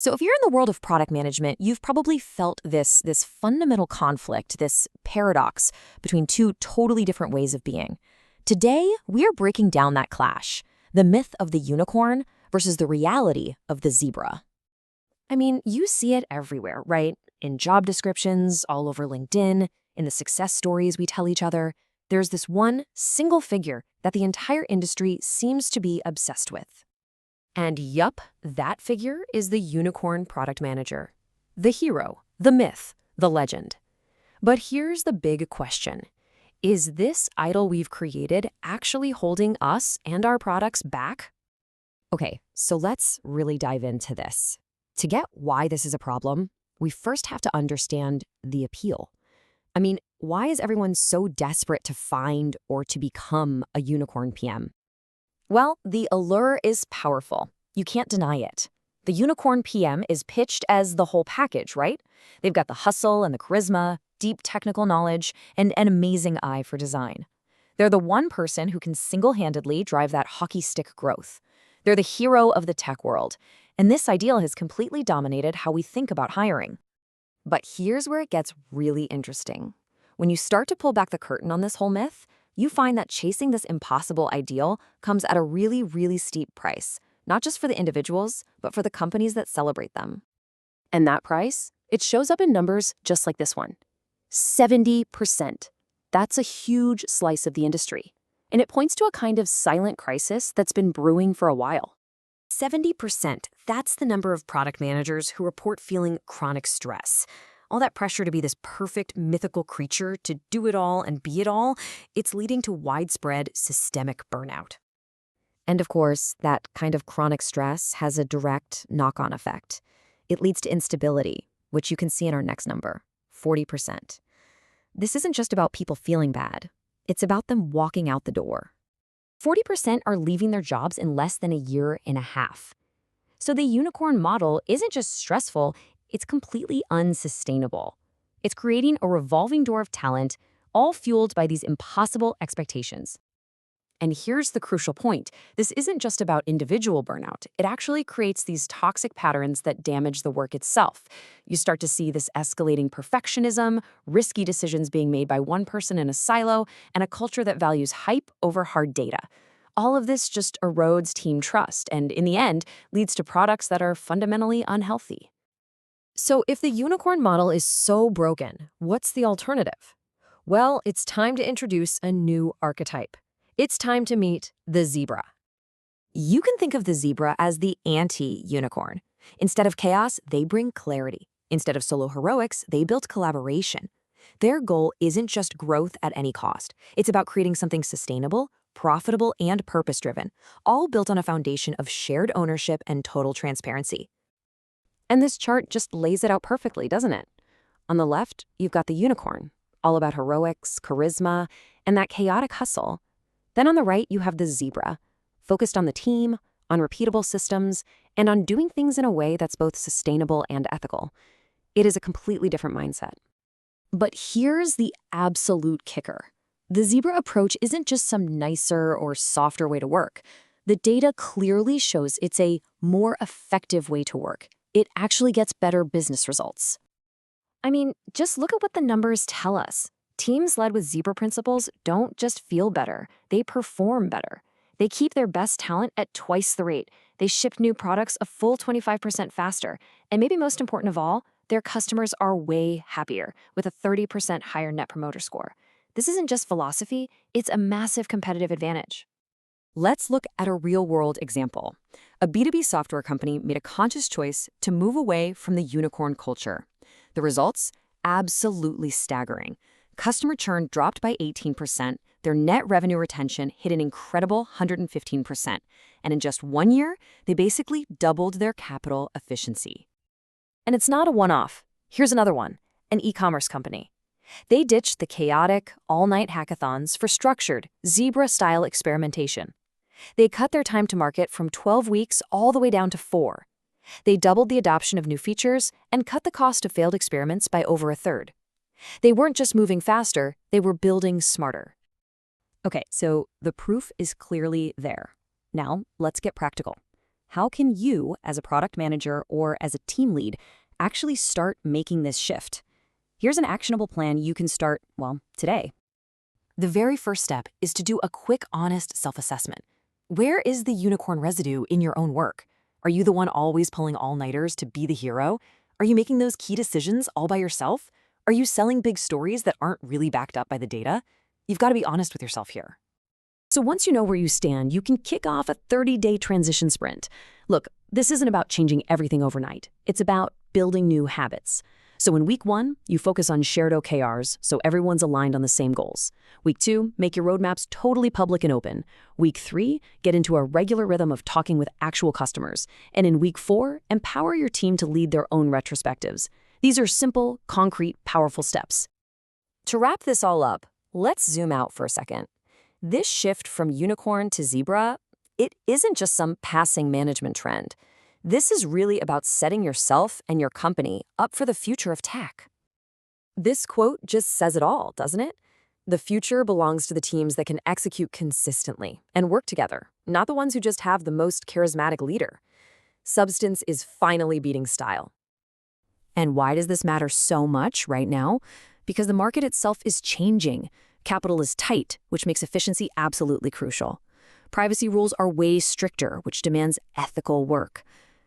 So if you're in the world of product management, you've probably felt this fundamental conflict, this paradox between two totally different ways of being. Today, we're breaking down that clash, the myth of the unicorn versus the reality of the zebra. I mean, you see it everywhere, right? In job descriptions, all over LinkedIn, in the success stories we tell each other, there's this one single figure that the entire industry seems to be obsessed with. And yup, that figure is the unicorn product manager. The hero, the myth, the legend. But here's the big question. Is this idol we've created actually holding us and our products back? Okay, so let's really dive into this. To get why this is a problem, we first have to understand the appeal. I mean, why is everyone so desperate to find or to become a unicorn PM? Well, the allure is powerful. You can't deny it. The unicorn PM is pitched as the whole package, right? They've got the hustle and the charisma, deep technical knowledge, and an amazing eye for design. They're the one person who can single-handedly drive that hockey stick growth. They're the hero of the tech world, and this ideal has completely dominated how we think about hiring. But here's where it gets really interesting. When you start to pull back the curtain on this whole myth, you find that chasing this impossible ideal comes at a really, really steep price, not just for the individuals, but for the companies that celebrate them. And that price? It shows up in numbers just like this one. 70%. That's a huge slice of the industry. And it points to a kind of silent crisis that's been brewing for a while. 70%, that's the number of product managers who report feeling chronic stress. All that pressure to be this perfect mythical creature, to do it all and be it all, it's leading to widespread systemic burnout. And of course, that kind of chronic stress has a direct knock-on effect. It leads to instability, which you can see in our next number, 40%. This isn't just about people feeling bad. It's about them walking out the door. 40% are leaving their jobs in less than a year and a half. So the unicorn model isn't just stressful, it's completely unsustainable. It's creating a revolving door of talent, all fueled by these impossible expectations. And here's the crucial point. This isn't just about individual burnout. It actually creates these toxic patterns that damage the work itself. You start to see this escalating perfectionism, risky decisions being made by one person in a silo, and a culture that values hype over hard data. All of this just erodes team trust and, in the end, leads to products that are fundamentally unhealthy. So if the unicorn model is so broken, what's the alternative? Well, it's time to introduce a new archetype. It's time to meet the zebra. You can think of the zebra as the anti-unicorn. Instead of chaos, they bring clarity. Instead of solo heroics, they build collaboration. Their goal isn't just growth at any cost. It's about creating something sustainable, profitable, and purpose-driven, all built on a foundation of shared ownership and total transparency. And this chart just lays it out perfectly, doesn't it? On the left, you've got the unicorn, all about heroics, charisma, and that chaotic hustle. Then on the right, you have the zebra, focused on the team, on repeatable systems, and on doing things in a way that's both sustainable and ethical. It is a completely different mindset. But here's the absolute kicker. The zebra approach isn't just some nicer or softer way to work. The data clearly shows it's a more effective way to work. It actually gets better business results. I mean, just look at what the numbers tell us. Teams led with zebra principles don't just feel better, they perform better. They keep their best talent at twice the rate. They ship new products a full 25% faster. And maybe most important of all, their customers are way happier with a 30% higher net promoter score. This isn't just philosophy, it's a massive competitive advantage. Let's look at a real-world example. A B2B software company made a conscious choice to move away from the unicorn culture. The results? Absolutely staggering. Customer churn dropped by 18%, their net revenue retention hit an incredible 115%, and in just 1 year, they basically doubled their capital efficiency. And it's not a one-off. Here's another one, an e-commerce company. They ditched the chaotic, all-night hackathons for structured, zebra-style experimentation. They cut their time to market from 12 weeks all the way down to 4. They doubled the adoption of new features and cut the cost of failed experiments by over a third. They weren't just moving faster, they were building smarter. Okay, so the proof is clearly there. Now, let's get practical. How can you, as a product manager or as a team lead, actually start making this shift? Here's an actionable plan you can start, well, today. The very first step is to do a quick, honest self-assessment. Where is the unicorn residue in your own work? Are you the one always pulling all-nighters to be the hero? Are you making those key decisions all by yourself? Are you selling big stories that aren't really backed up by the data? You've got to be honest with yourself here. So once you know where you stand, you can kick off a 30-day transition sprint. Look, this isn't about changing everything overnight. It's about building new habits. So in week 1, you focus on shared OKRs, so everyone's aligned on the same goals. Week 2, make your roadmaps totally public and open. Week 3, get into a regular rhythm of talking with actual customers. And in week 4, empower your team to lead their own retrospectives. These are simple, concrete, powerful steps. To wrap this all up, let's zoom out for a second. This shift from unicorn to zebra, it isn't just some passing management trend. This is really about setting yourself and your company up for the future of tech. This quote just says it all, doesn't it? The future belongs to the teams that can execute consistently and work together, not the ones who just have the most charismatic leader. Substance is finally beating style. And why does this matter so much right now? Because the market itself is changing. Capital is tight, which makes efficiency absolutely crucial. Privacy rules are way stricter, which demands ethical work.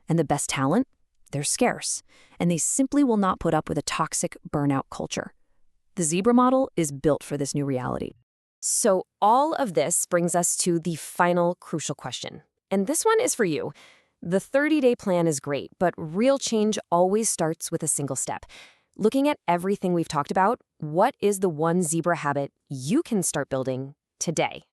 And the best talent? They're scarce, and they simply will not put up with a toxic burnout culture. The Zebra model is built for this new reality. So all of this brings us to the final crucial question. And this one is for you. The 30-day plan is great, but real change always starts with a single step. Looking at everything we've talked about, what is the one Zebra habit you can start building today?